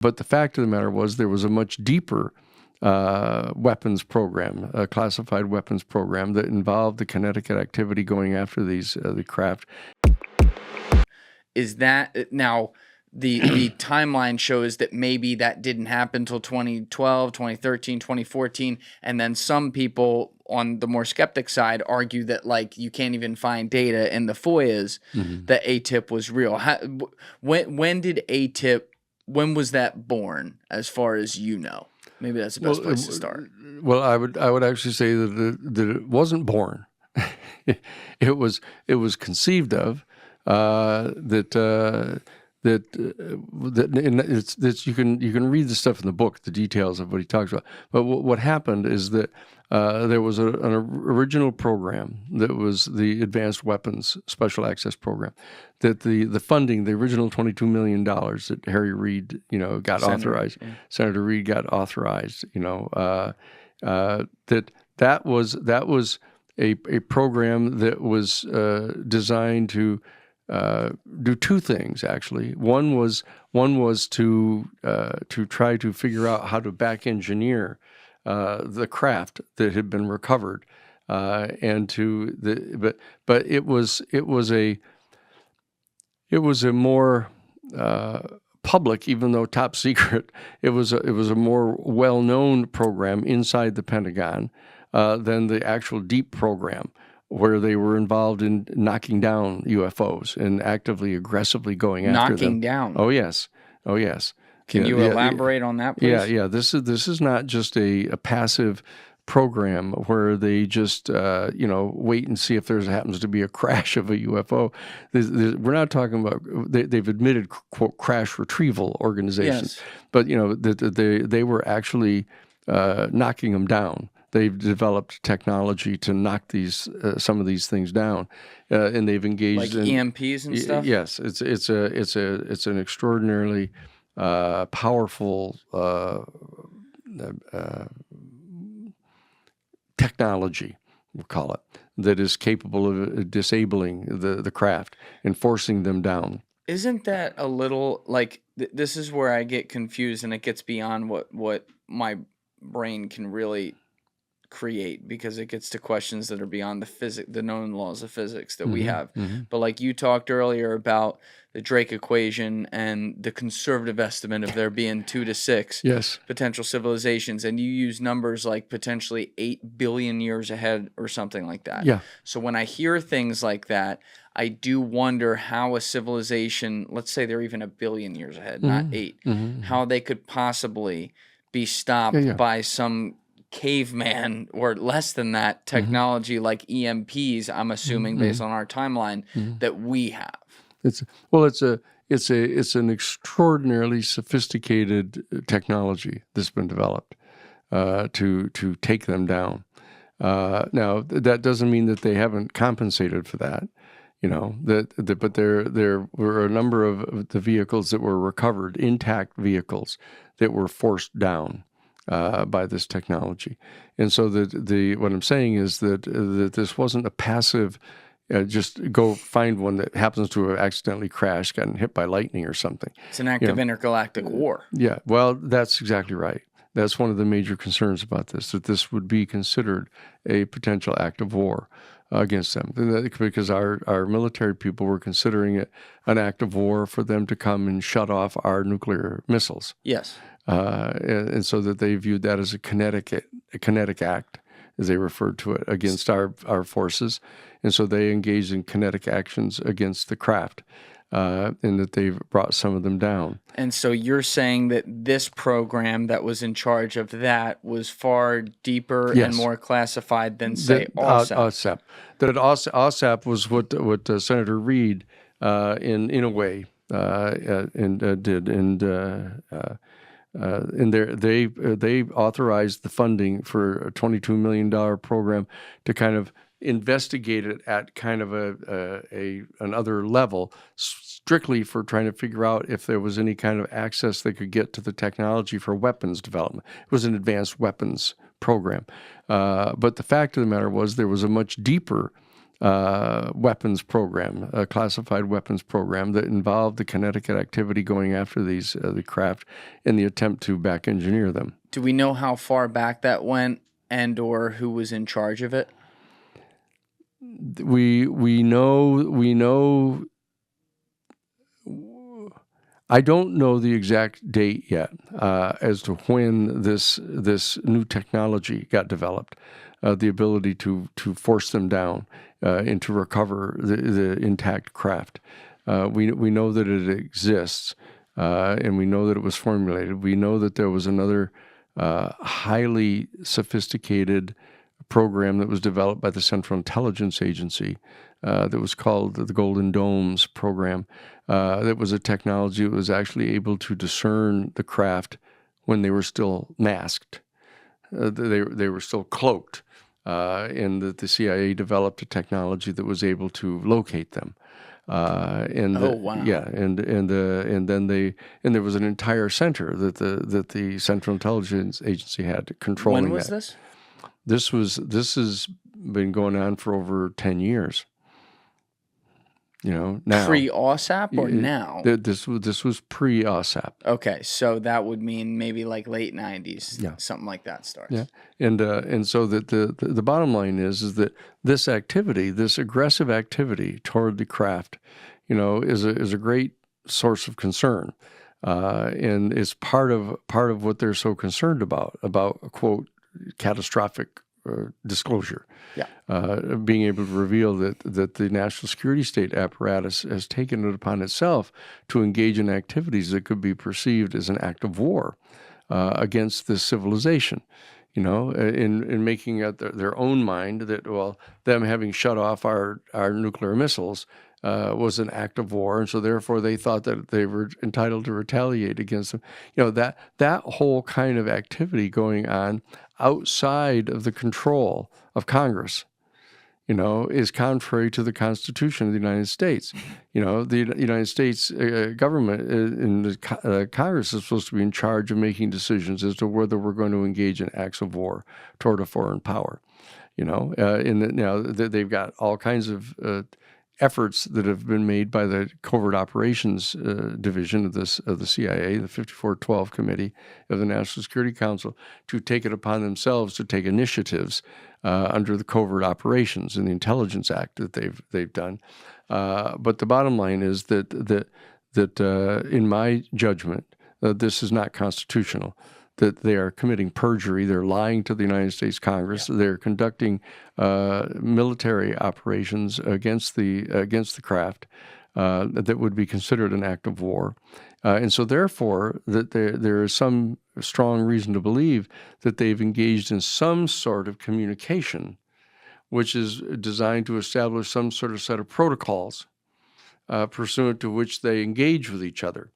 But the fact of the matter was there was a much deeper weapons program, a classified weapons program that involved the kinetic activity going after these the craft. Is that now the timeline shows that maybe that didn't happen until 2012, 2013, 2014, and then some people on the more skeptic side argue that like you can't even find data in the FOIAs that ATIP was real. When did ATIP? When was that born, as far as you know? Maybe that's the best place to start. Well, I would actually say that it wasn't born. it was conceived of. That you can read the stuff in the book, the details of what he talks about. But what happened is that there was an original program that was the Advanced Weapons Special Access Program. That the funding, the original $22 million that Harry Reid, got authorized. Yeah. Senator Reid got authorized. That was a program that was designed to do two things, actually. One was to try to figure out how to back engineer the craft that had been recovered, but it was a more public, even though top secret. It was a more well-known program inside the Pentagon than the actual deep program, where they were involved in knocking down UFOs and actively, aggressively going after them. Knocking down? Oh, yes. Can you elaborate on that, please? Yeah. This is not just a passive program where they just, wait and see if there happens to be a crash of a UFO. We're not talking about, they've admitted, quote, crash retrieval organizations. Yes. But, they were actually knocking them down. They've developed technology to knock some of these things down, and they've engaged like in EMPs and stuff. Yes, it's an extraordinarily powerful technology, we'll call it, that is capable of disabling the craft and forcing them down. Isn't that a little like this is where I get confused, and it gets beyond what my brain can really create, because it gets to questions that are beyond the known laws of physics that we have. But like you talked earlier about the Drake equation and the conservative estimate of there being 2 to 6 potential civilizations, and you use numbers like potentially 8 billion years ahead or something like that. Yeah. So when I hear things like that, I do wonder how a civilization, let's say they're even 1 billion years ahead, not 8, how they could possibly be stopped by some caveman or less than that technology like EMPs, I'm assuming based on our timeline that we have. It's an extraordinarily sophisticated technology that's been developed to take them down. Now that doesn't mean that they haven't compensated for that. But there were a number of the vehicles that were recovered, intact vehicles that were forced down by this technology. And so what I'm saying is that this wasn't a passive, just go find one that happens to have accidentally crashed, gotten hit by lightning or something. It's an act of intergalactic war. Yeah, well, that's exactly right. That's one of the major concerns about this, that this would be considered a potential act of war against them, because our military people were considering it an act of war for them to come and shut off our nuclear missiles. Yes. And so that they viewed that as a kinetic act, as they referred to it, against our forces. And so they engaged in kinetic actions against the craft, and that they've brought some of them down. And so you're saying that this program that was in charge of that was far deeper and more classified than, say, OSAP? That OSAP was what Senator Reid, in a way, did. And they authorized the funding for a $22 million program to kind of investigate it at kind of another level, strictly for trying to figure out if there was any kind of access they could get to the technology for weapons development. It was an advanced weapons program. But the fact of the matter was there was a much deeper weapons program, a classified weapons program that involved the kinetic activity going after these the craft in the attempt to back engineer them. Do we know how far back that went, and or who was in charge of it? We know. I don't know the exact date yet as to when this new technology got developed, the ability to force them down and to recover the intact craft. We know that it exists, and we know that it was formulated. We know that there was another highly sophisticated program that was developed by the Central Intelligence Agency that was called the Golden Domes program. That was a technology that was actually able to discern the craft when they were still masked. They were still cloaked, and that the CIA developed a technology that was able to locate them. Wow! Yeah, and there was an entire center that the Central Intelligence Agency had controlling that. When was this? This has been going on for over 10 years. Now Pre-OSAP or now? This was pre-OSAP. Okay, so that would mean maybe like late 90s, Yeah. something like that starts. Yeah, and so that the bottom line is that this activity, this aggressive activity toward the craft, is a great source of concern, and it's part of what they're so concerned about quote catastrophic disclosure. Yeah. Being able to reveal that the national security state apparatus has taken it upon itself to engage in activities that could be perceived as an act of war against this civilization. In making up their own mind that, well, them having shut off our nuclear missiles was an act of war, and so therefore they thought that they were entitled to retaliate against them. That whole kind of activity going on outside of the control of Congress, is contrary to the Constitution of the United States. The United States government and the Congress is supposed to be in charge of making decisions as to whether we're going to engage in acts of war toward a foreign power. Now they've got all kinds of efforts that have been made by the Covert Operations Division of the CIA, the 5412 Committee of the National Security Council, to take it upon themselves to take initiatives under the Covert Operations and the Intelligence Act that they've done. But the bottom line is that in my judgment, this is not constitutional. That they are committing perjury, they're lying to the United States Congress, they're conducting military operations against the craft that would be considered an act of war, and so therefore that there is some strong reason to believe that they've engaged in some sort of communication, which is designed to establish some sort of set of protocols pursuant to which they engage with each other.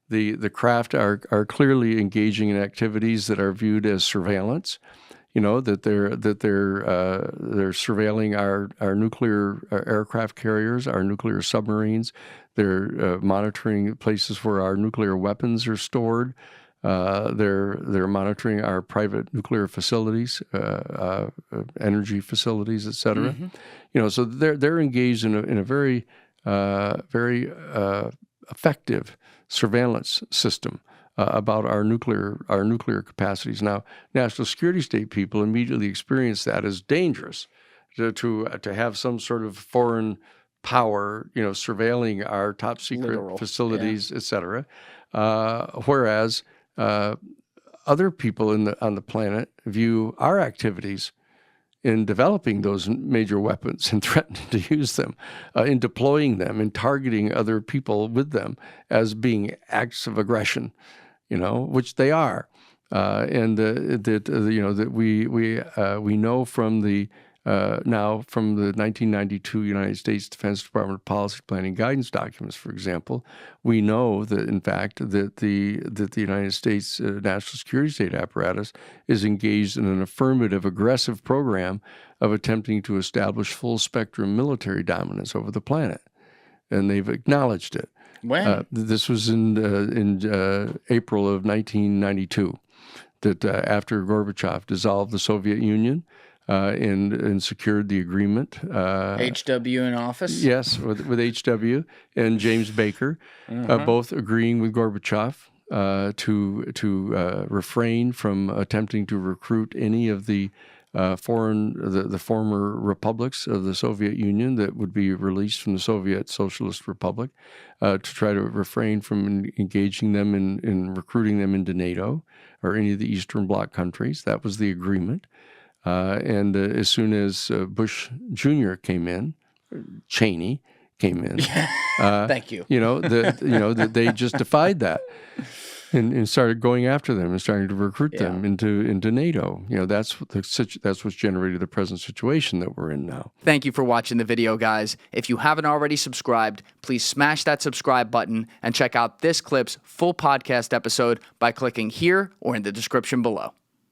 The craft are clearly engaging in activities that are viewed as surveillance. That they're surveilling our nuclear aircraft carriers, our nuclear submarines. They're monitoring places where our nuclear weapons are stored. They're monitoring our private nuclear facilities, energy facilities, et cetera. Mm-hmm. So they're engaged in a very effective surveillance system about our nuclear capacities. Now, national security state people immediately experience that as dangerous to have some sort of foreign power, surveilling our top secret facilities, et cetera. Whereas other people on the planet view our activities in developing those major weapons and threatening to use them, in deploying them, and targeting other people with them as being acts of aggression, which they are, and that we know from the from the 1992 United States Defense Department Policy Planning Guidance documents, for example, we know that in fact that the United States national security state apparatus is engaged in an affirmative, aggressive program of attempting to establish full spectrum military dominance over the planet, and they've acknowledged it. When? This was in April of 1992. That after Gorbachev dissolved the Soviet Union, and secured the agreement. HW in office? Yes, with HW and James Baker, both agreeing with Gorbachev to refrain from attempting to recruit any of the the former republics of the Soviet Union that would be released from the Soviet Socialist Republic, to try to refrain from engaging them in recruiting them into NATO or any of the Eastern Bloc countries. That was the agreement. And as soon as Bush Jr. came in, Cheney came in. Thank you. They just defied that and started going after them and starting to recruit them into NATO. That's what's generated the present situation that we're in now. Thank you for watching the video, guys. If you haven't already subscribed, please smash that subscribe button and check out this clip's full podcast episode by clicking here or in the description below.